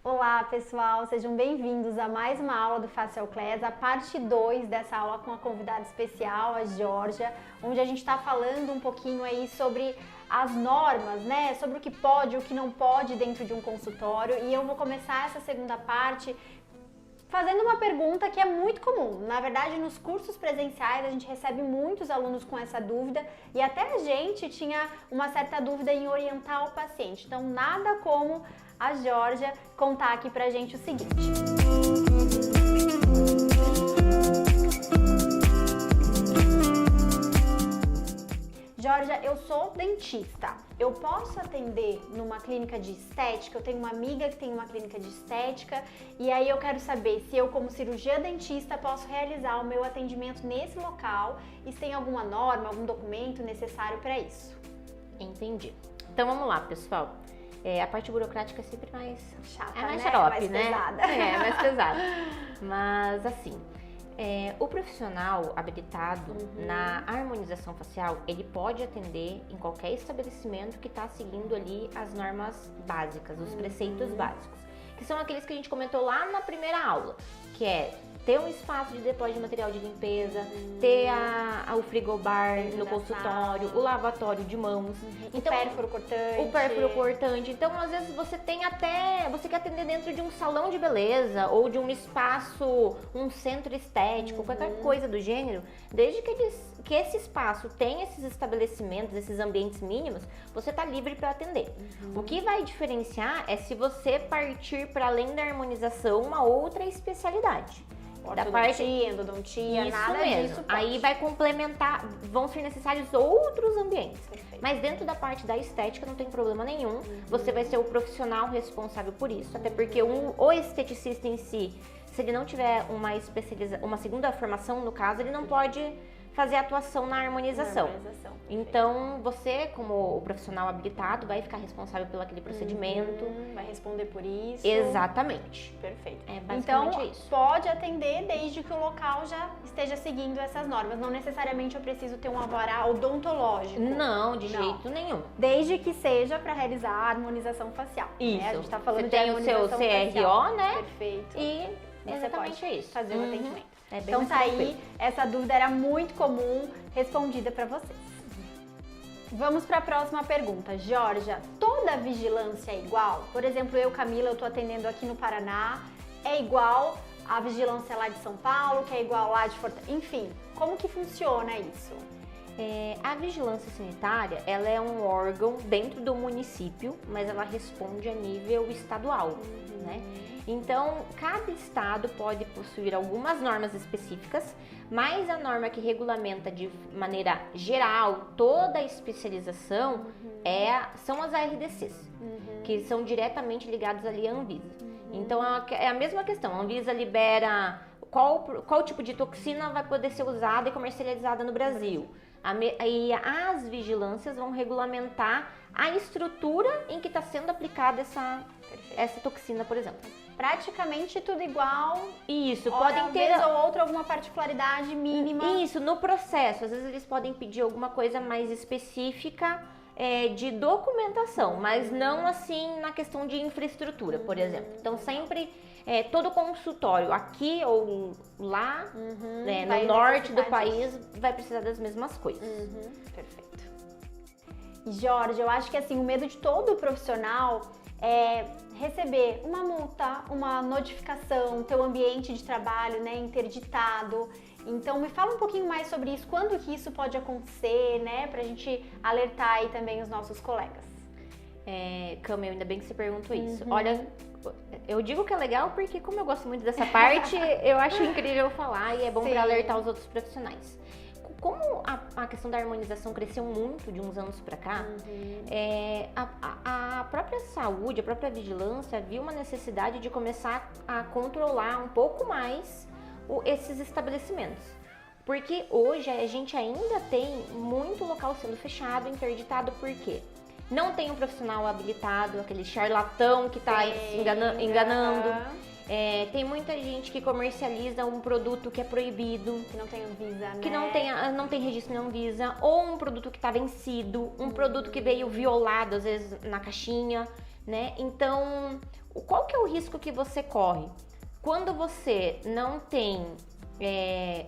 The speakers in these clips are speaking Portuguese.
Olá pessoal, sejam bem-vindos a mais uma aula do Facial Class, a parte 2 dessa aula com a convidada especial, a Georgia, onde a gente está falando um pouquinho aí sobre as normas, né? Sobre o que pode e o que não pode dentro de um consultório. E eu vou começar essa segunda parte fazendo uma pergunta que é muito comum. Na verdade, nos cursos presenciais a gente recebe muitos alunos com essa dúvida e até a gente tinha uma certa dúvida em orientar o paciente. Então, nada como a Georgia contar aqui pra gente o seguinte. Georgia, eu sou dentista. Eu posso atender numa clínica de estética? Eu tenho uma amiga que tem uma clínica de estética e aí eu quero saber se eu, como cirurgiã dentista, posso realizar o meu atendimento nesse local e se tem alguma norma, algum documento necessário para isso. Entendi. Então vamos lá, pessoal. A parte burocrática é sempre mais chata, mais né? xarope, Mais né? pesada. É, mais pesada. Mas assim, o profissional habilitado na harmonização facial, ele pode atender em qualquer estabelecimento que está seguindo ali as normas básicas, os preceitos básicos, que são aqueles que a gente comentou lá na primeira aula, que é ter um espaço de depósito de material de limpeza, ter o frigobar no consultório, o lavatório de mãos, Então, o pérfuro cortante. O pérfuro cortante. Então, às vezes você quer atender dentro de um salão de beleza ou de um espaço, um centro estético, qualquer coisa do gênero, desde que esse espaço tenha esses estabelecimentos, esses ambientes mínimos, você está livre para atender. O que vai diferenciar é se você partir para além da harmonização uma outra especialidade. Da parte endodontia, isso nada mesmo. disso pode. Aí vai complementar, vão ser necessários outros ambientes. Perfeito. Mas dentro da parte da estética não tem problema nenhum. Você vai ser o profissional responsável por isso, até porque o esteticista em si, se ele não tiver uma segunda formação, no caso, ele não pode fazer atuação na harmonização. Então, você, como o profissional habilitado, vai ficar responsável pelo aquele procedimento. Vai responder por isso. Exatamente. Perfeito. É basicamente então, isso. Pode atender desde que o local já esteja seguindo essas normas. Não necessariamente eu preciso ter um alvará odontológico. Não, de jeito nenhum. Desde que seja para realizar a harmonização facial. Isso. Né? A gente tá falando você de tem o seu harmonização CRO, facial. né? Perfeito. E você exatamente pode isso. fazer o atendimento. É bem Então mais tá aí, tranquilo. essa dúvida era muito comum, respondida para vocês. Vamos para a próxima pergunta. Georgia, toda vigilância é igual? Por exemplo, eu, Camila, eu tô atendendo aqui no Paraná, é igual a vigilância lá de São Paulo, que é igual lá de Fortaleza, enfim, como que funciona isso? A vigilância sanitária, ela é um órgão dentro do município, mas ela responde a nível estadual, né? Então, cada estado pode possuir algumas normas específicas, mas a norma que regulamenta de maneira geral toda a especialização são as ARDCs, que são diretamente ligadas ali à Anvisa. Então, é a mesma questão, a Anvisa libera qual tipo de toxina vai poder ser usada e comercializada no Brasil. E as vigilâncias vão regulamentar a estrutura em que está sendo aplicada essa toxina, por exemplo. Praticamente tudo igual. Isso, podem ter vez ou outra alguma particularidade mínima. Isso, no processo. Às vezes eles podem pedir alguma coisa mais específica de documentação, mas não assim na questão de infraestrutura, por exemplo. Então sempre todo consultório aqui ou lá, no norte do país, vai precisar das mesmas coisas. Perfeito. Jorge, eu acho que assim, o medo de todo profissional é receber uma multa, uma notificação, ter o ambiente de trabalho, né, interditado. Então me fala um pouquinho mais sobre isso, quando que isso pode acontecer, né, pra gente alertar aí também os nossos colegas. Camila, ainda bem que você perguntou isso. Olha, eu digo que é legal porque como eu gosto muito dessa parte, eu acho incrível falar e é bom para alertar os outros profissionais. Como a questão da harmonização cresceu muito de uns anos para cá, a própria saúde, a própria vigilância viu uma necessidade de começar a controlar um pouco mais esses estabelecimentos. Porque hoje a gente ainda tem muito local sendo fechado, interditado, por quê? Não tem um profissional habilitado, aquele charlatão que está enganando. Tem muita gente que comercializa um produto que é proibido, que não tem Anvisa, né? Que não tem registro na Anvisa, ou um produto que está vencido, um produto que veio violado às vezes na caixinha, né? Então Qual que é o risco que você corre? Quando você não tem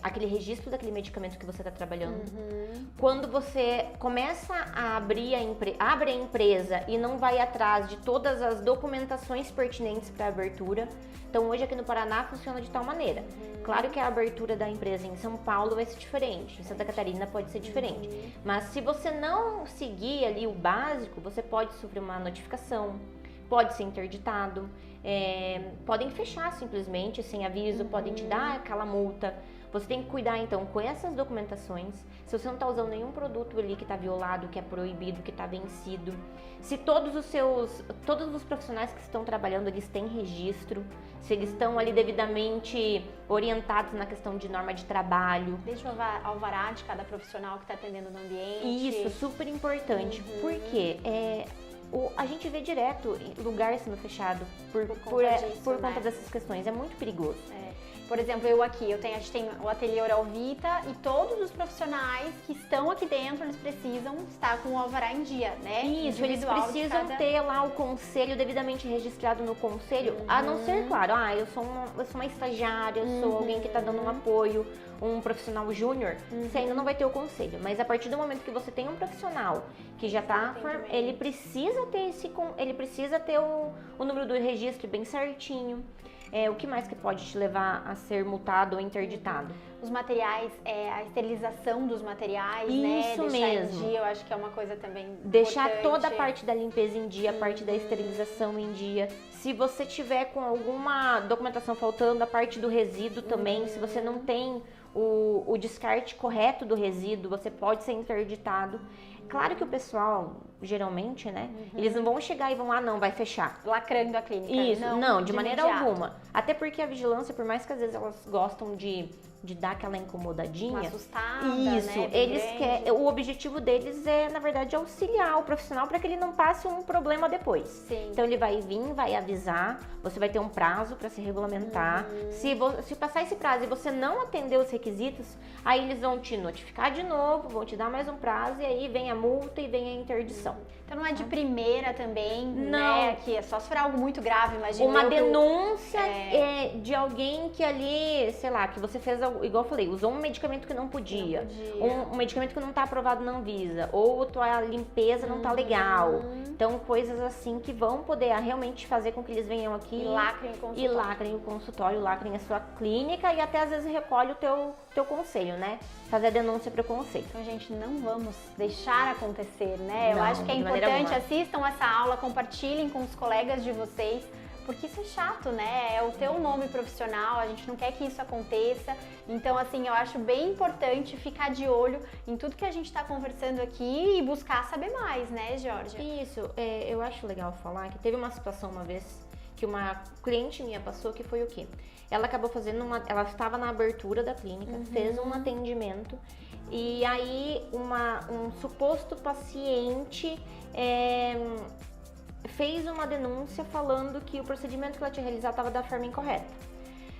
aquele registro daquele medicamento que você está trabalhando, quando você começa a abre a empresa e não vai atrás de todas as documentações pertinentes para a abertura. Então hoje aqui no Paraná funciona de tal maneira. Claro que a abertura da empresa em São Paulo vai ser diferente, em Santa Catarina pode ser diferente. Mas se você não seguir ali o básico, você pode sofrer uma notificação, pode ser interditado, podem fechar simplesmente sem aviso, podem te dar aquela multa. Você tem que cuidar então com essas documentações, se você não está usando nenhum produto ali que está violado, que é proibido, que está vencido, se todos os profissionais que estão trabalhando, eles têm registro, se eles estão ali devidamente orientados na questão de norma de trabalho. Desde o alvará de cada profissional que está atendendo no ambiente. Isso, super importante, porque a gente vê direto lugar sendo fechado por conta dessas questões, é muito perigoso. Por exemplo, a gente tem o ateliê Oral Vita e todos os profissionais que estão aqui dentro, eles precisam estar com o alvará em dia, né? Isso, eles precisam ter lá o conselho devidamente registrado no conselho, a não ser, claro, eu sou uma estagiária, sou alguém que está dando um apoio, um profissional júnior, você ainda não vai ter o conselho, mas a partir do momento que você tem um profissional que já está, ele precisa ter o número do registro bem certinho. O que mais que pode te levar a ser multado ou interditado? Os materiais, a esterilização dos materiais, Isso né? Deixar mesmo. em dia, eu acho que é uma coisa também Deixar importante. toda a parte da limpeza em dia, a parte da esterilização em dia. Se você tiver com alguma documentação faltando, a parte do resíduo também, se você não tem o descarte correto do resíduo, você pode ser interditado. Claro que o pessoal, geralmente, né, eles não vão chegar e vão, não, vai fechar. Lacrando a clínica. Isso, não, de maneira imediato. alguma. Até porque a vigilância, por mais que às vezes elas gostam de dar aquela incomodadinha. Uma assustada, isso, né? eles querem, o objetivo deles é, na verdade, auxiliar o profissional para que ele não passe um problema depois. Sim. Então ele vai vir, vai avisar, você vai ter um prazo para se regulamentar. Se passar esse prazo e você não atender os requisitos, aí eles vão te notificar de novo, vão te dar mais um prazo e aí vem a multa e vem a interdição. Então não é de primeira também, Não. né? Que é só se for algo muito grave, imagina. Uma denúncia de alguém que ali, sei lá, que você fez, igual eu falei, usou um medicamento que não podia. Um medicamento que não está aprovado na Anvisa, ou a tua limpeza não está legal. Então, coisas assim que vão poder realmente fazer com que eles venham aqui E lacrem o consultório, lacrem a sua clínica e até às vezes recolhe o teu conselho, né? Fazer a denúncia para o conselho. Então, gente, não vamos deixar acontecer, né? Eu Não, acho que é de maneira importante, alguma. assistam essa aula, compartilhem com os colegas de vocês, porque isso é chato, né? É o teu nome profissional, a gente não quer que isso aconteça. Então, assim, eu acho bem importante ficar de olho em tudo que a gente está conversando aqui e buscar saber mais, né, Georgia? Isso, eu acho legal falar que teve uma situação uma vez que uma cliente minha passou, que foi o quê? Ela acabou ela estava na abertura da clínica, fez um atendimento e aí um suposto paciente fez uma denúncia falando que o procedimento que ela tinha realizado estava da forma incorreta.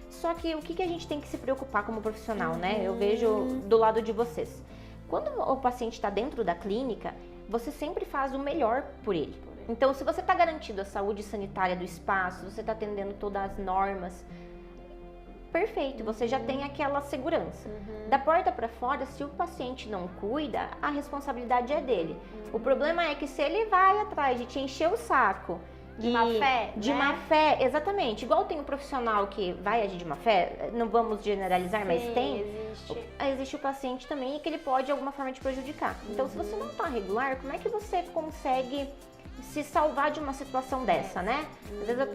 Só que o que a gente tem que se preocupar como profissional, né? Eu vejo do lado de vocês. Quando o paciente está dentro da clínica, você sempre faz o melhor por ele. Então, se você está garantindo a saúde sanitária do espaço, você está atendendo todas as normas, perfeito, você já tem aquela segurança. Da porta para fora, se o paciente não cuida, a responsabilidade é dele. O problema é que se ele vai atrás de te encher o saco De má fé, de né? má fé, exatamente. Igual tem um profissional que vai agir de má fé, não vamos generalizar, mas tem. Existe o paciente também e que ele pode de alguma forma te prejudicar. Então, se você não está regular, como é que você consegue se salvar de uma situação dessa, né? Às vezes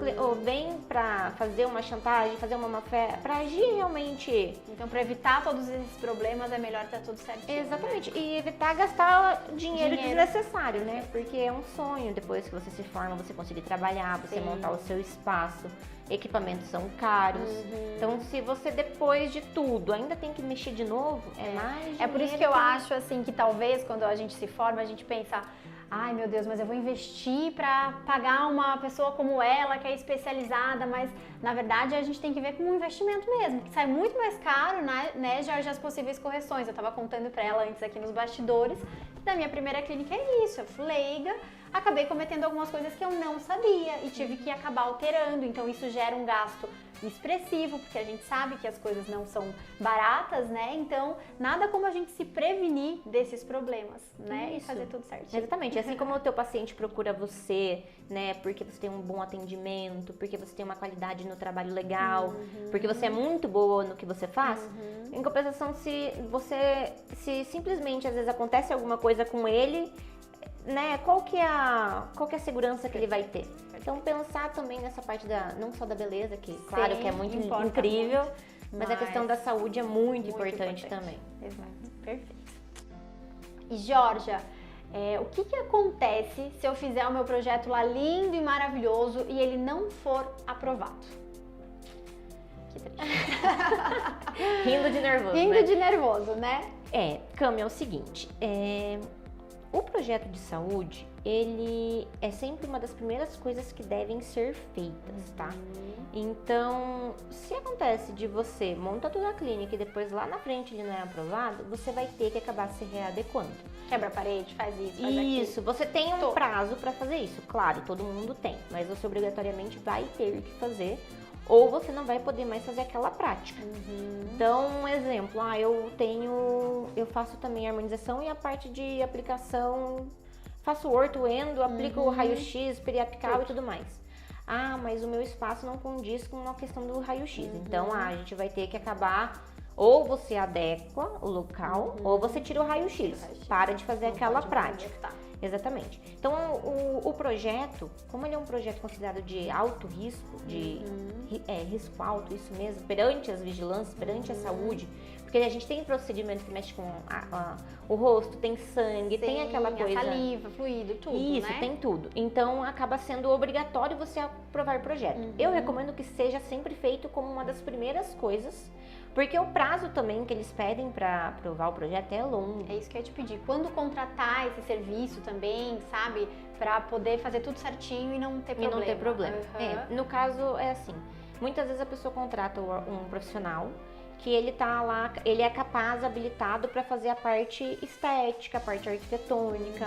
vem pra fazer uma chantagem, fazer uma má fé, pra agir realmente. Então, para evitar todos esses problemas, é melhor estar tudo certinho. Exatamente, e evitar gastar dinheiro desnecessário, né? Porque é um sonho, depois que você se forma, você conseguir trabalhar, você montar o seu espaço, equipamentos são caros. Então, se você depois de tudo ainda tem que mexer de novo, é mais dinheiro. É por isso que eu acho assim que talvez quando a gente se forma, a gente pensa: ai meu Deus, mas eu vou investir para pagar uma pessoa como ela, que é especializada, mas na verdade a gente tem que ver como um investimento mesmo, que sai muito mais caro, né, Jorge, as possíveis correções. Eu tava contando para ela antes aqui nos bastidores, da minha primeira clínica é isso, eu fui leiga, acabei cometendo algumas coisas que eu não sabia e tive que acabar alterando. Então isso gera um gasto expressivo, porque a gente sabe que as coisas não são baratas, né? Então, nada como a gente se prevenir desses problemas, né? E fazer tudo certinho. Exatamente. Assim como o teu paciente procura você, né? Porque você tem um bom atendimento, porque você tem uma qualidade no trabalho legal, porque você é muito boa no que você faz. Em compensação, se simplesmente às vezes acontece alguma coisa com ele, né? Qual que é a segurança que ele vai ter? Então pensar também nessa parte não só da beleza, que claro que é muito incrível, muito, mas a questão da saúde é muito importante também. Exato, perfeito. E Georgia, o que acontece se eu fizer o meu projeto lá lindo e maravilhoso e ele não for aprovado? Que triste. Rindo de nervoso, Rindo de nervoso, né? Cami, é o seguinte, o projeto de saúde, ele é sempre uma das primeiras coisas que devem ser feitas, tá? Então, se acontece de você montar toda a clínica e depois lá na frente ele não é aprovado, você vai ter que acabar se readequando. Quebra a parede, faz isso, faz aquilo. Isso, você tem um prazo para fazer isso, claro, todo mundo tem, mas você obrigatoriamente vai ter que fazer, ou você não vai poder mais fazer aquela prática. Então, um exemplo, eu faço também harmonização e a parte de aplicação, faço orto, endo, aplico o raio-x, periapical e tudo mais. Mas o meu espaço não condiz com a questão do raio-x, então a gente vai ter que acabar, ou você adequa o local, ou você tira o raio-x, para de fazer aquela prática. Exatamente. Então, o projeto, como ele é um projeto considerado de alto risco, de risco alto, isso mesmo, perante as vigilâncias, perante a saúde, porque a gente tem procedimento que mexe com o rosto, tem sangue, tem aquela coisa... a saliva, fluido, tudo, Isso, né? tem tudo. Então, acaba sendo obrigatório você aprovar o projeto. Eu recomendo que seja sempre feito como uma das primeiras coisas, porque o prazo também que eles pedem para aprovar o projeto é longo. É isso que eu ia te pedir. Quando contratar esse serviço também, sabe? Para poder fazer tudo certinho e não ter problema. E não ter problema. No caso, é assim. Muitas vezes a pessoa contrata um profissional que ele tá lá, ele é capaz, habilitado para fazer a parte estética, a parte arquitetônica.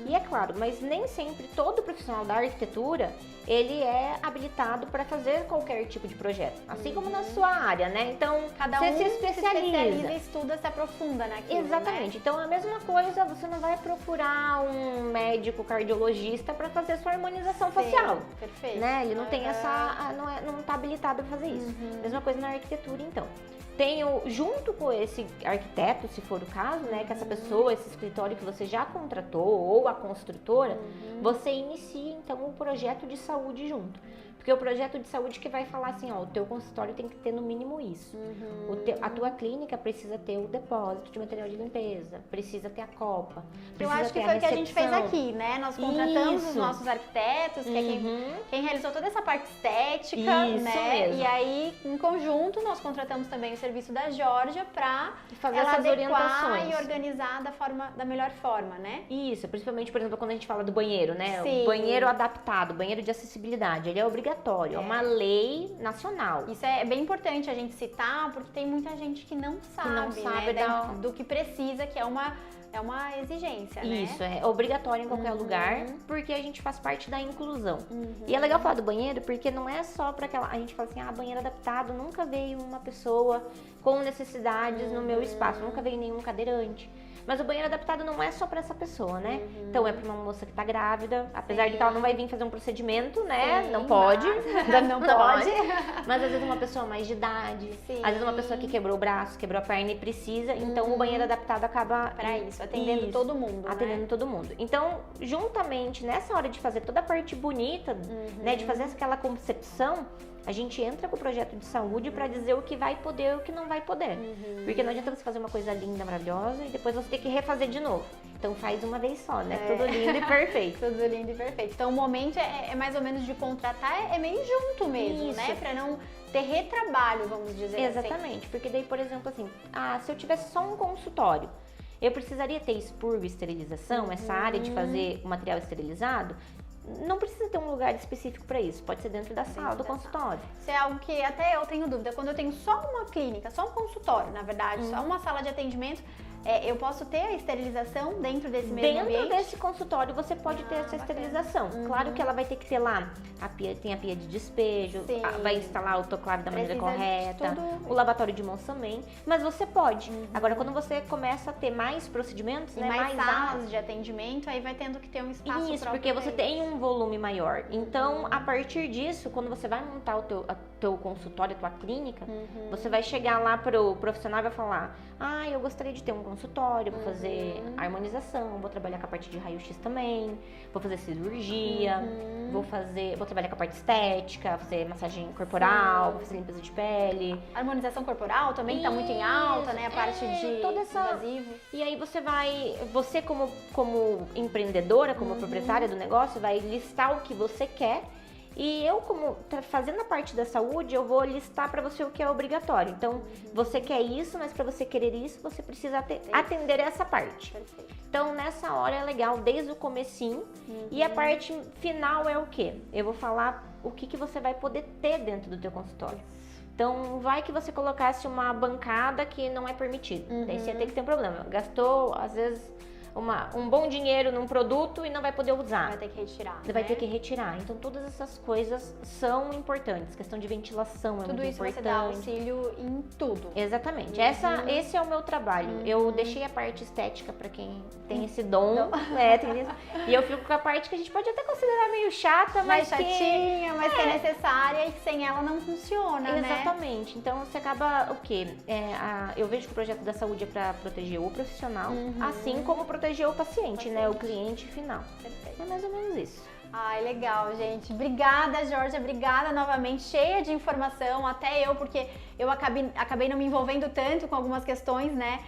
E é claro, mas nem sempre todo profissional da arquitetura, ele é habilitado para fazer qualquer tipo de projeto. Assim como na sua área, né? Então, cada um se especializa, estuda, se aprofunda naquilo. Exatamente. Né? Então, a mesma coisa, você não vai procurar um médico cardiologista para fazer sua harmonização facial. Perfeito. Né? Ele não tem não tá habilitado para fazer isso. Mesma coisa na arquitetura, então. Junto com esse arquiteto, se for o caso, né, que essa pessoa, esse escritório que você já contratou, ou a construtora, você inicia, então, o projeto de saúde junto. Porque o projeto de saúde que vai falar assim, o teu consultório tem que ter no mínimo isso. A tua clínica precisa ter o depósito de material de limpeza, precisa ter a copa, eu acho que foi o que a gente fez aqui, né? Nós contratamos os nossos arquitetos, que é quem realizou toda essa parte estética, né? Mesmo. E aí, em conjunto, nós contratamos também o serviço da Georgia para fazer ela essas orientações e organizar da melhor forma, né? Isso, principalmente, por exemplo, quando a gente fala do banheiro, né? Sim. O banheiro adaptado, banheiro de acessibilidade, ele é obrigatório. É uma lei nacional. Isso é bem importante a gente citar, porque tem muita gente que não sabe, né, do que precisa, que é uma exigência, né? Isso, é obrigatório em qualquer lugar, porque a gente faz parte da inclusão. E é legal falar do banheiro, porque não é só para aquela... A gente fala assim, banheiro adaptado, nunca veio uma pessoa com necessidades no meu espaço, nunca veio nenhum cadeirante. Mas o banheiro adaptado não é só para essa pessoa, né? Então é para uma moça que tá grávida, apesar de que ela não vai vir fazer um procedimento, né? Não pode. Não pode. Mas às vezes uma pessoa mais de idade, às vezes uma pessoa que quebrou o braço, quebrou a perna e precisa, então o banheiro adaptado acaba... Para isso, atendendo todo mundo, Atendendo todo mundo. Então, juntamente, nessa hora de fazer toda a parte bonita, né? De fazer aquela concepção, a gente entra com o projeto de saúde para dizer o que vai poder e o que não vai poder. Porque não adianta você fazer uma coisa linda, maravilhosa e depois você ter que refazer de novo. Então faz uma vez só, né? Tudo lindo e perfeito. Tudo lindo e perfeito. Então o momento é mais ou menos de contratar, é meio junto mesmo, né? Para não ter retrabalho, vamos dizer assim. Exatamente. Porque daí, por exemplo, assim, se eu tivesse só um consultório, eu precisaria ter expurgo e esterilização, essa área de fazer o material esterilizado. Não precisa ter um lugar específico para isso, pode ser dentro da sala do consultório. Isso é algo que até eu tenho dúvida. Quando eu tenho só uma clínica, só um consultório, na verdade, só uma sala de atendimento, eu posso ter a esterilização dentro desse mesmo ambiente? Dentro desse consultório você pode ter essa esterilização. Claro que ela vai ter que ter lá, tem a pia de despejo, vai instalar o autoclave da maneira correta, o lavatório de mãos também, mas você pode. Agora, quando você começa a ter mais procedimentos, né, mais salas de atendimento, aí vai tendo que ter um espaço próprio. Isso, porque você tem um volume maior. Então, a partir disso, quando você vai montar o teu consultório, a tua clínica, você vai chegar lá pro profissional e vai falar: eu gostaria de ter um consultório, vou fazer harmonização, vou trabalhar com a parte de raio-x também, vou fazer cirurgia, vou trabalhar com a parte estética, fazer massagem corporal, vou fazer limpeza de pele. A harmonização corporal também está muito em alta, né? A parte de toda essa invasivo. E aí você como empreendedora, como proprietária do negócio, vai listar o que você quer. E eu, como fazendo a parte da saúde, eu vou listar para você o que é obrigatório. Então, você quer isso, mas para você querer isso, você precisa atender essa parte. Perfeito. Então, nessa hora é legal, desde o comecinho. E a parte final é o quê? Eu vou falar o que você vai poder ter dentro do teu consultório. Então, vai que você colocasse uma bancada que não é permitido. Daí você ia ter que ter um problema. Gastou, às vezes, um bom dinheiro num produto e não vai poder usar. Vai ter que retirar. Você vai ter que retirar. Então, todas essas coisas são importantes. Questão de ventilação é muito importante. Tudo isso você dá auxílio em tudo. Exatamente. Esse é o meu trabalho. Eu deixei a parte estética para quem tem esse dom. Tem isso. E eu fico com a parte que a gente pode até considerar meio chata, mas chatinha, mas que é necessária e que sem ela não funciona, Exatamente. Então, você acaba o quê? Eu vejo que o projeto da saúde é para proteger o profissional, assim como proteger o paciente, né? O cliente final. Perfeito. É mais ou menos isso. Ai, legal, gente. Obrigada, Georgia. Obrigada novamente. Cheia de informação, até eu, porque eu acabei não me envolvendo tanto com algumas questões, né?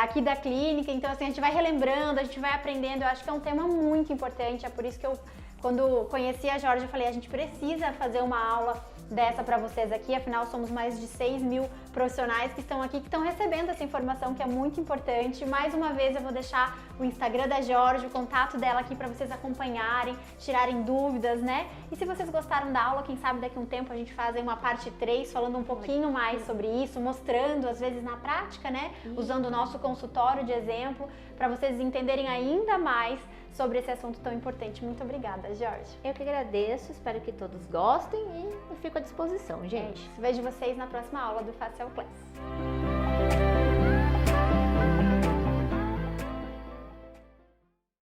Aqui da clínica. Então, assim, a gente vai relembrando, a gente vai aprendendo. Eu acho que é um tema muito importante. É por isso que eu, quando conheci a Georgia, eu falei, a gente precisa fazer uma aula dessa para vocês aqui, afinal somos mais de 6.000 profissionais que estão aqui, que estão recebendo essa informação que é muito importante. Mais uma vez eu vou deixar o Instagram da Georgia, o contato dela aqui para vocês acompanharem, tirarem dúvidas, né? E se vocês gostaram da aula, quem sabe daqui a um tempo a gente faz uma parte 3 falando um pouquinho mais sobre isso, mostrando às vezes na prática, né? Usando o nosso consultório de exemplo, para vocês entenderem ainda mais sobre esse assunto tão importante. Muito obrigada, Georgia. Eu que agradeço, espero que todos gostem e eu fico à disposição, gente. Vejo vocês na próxima aula do Facial Class.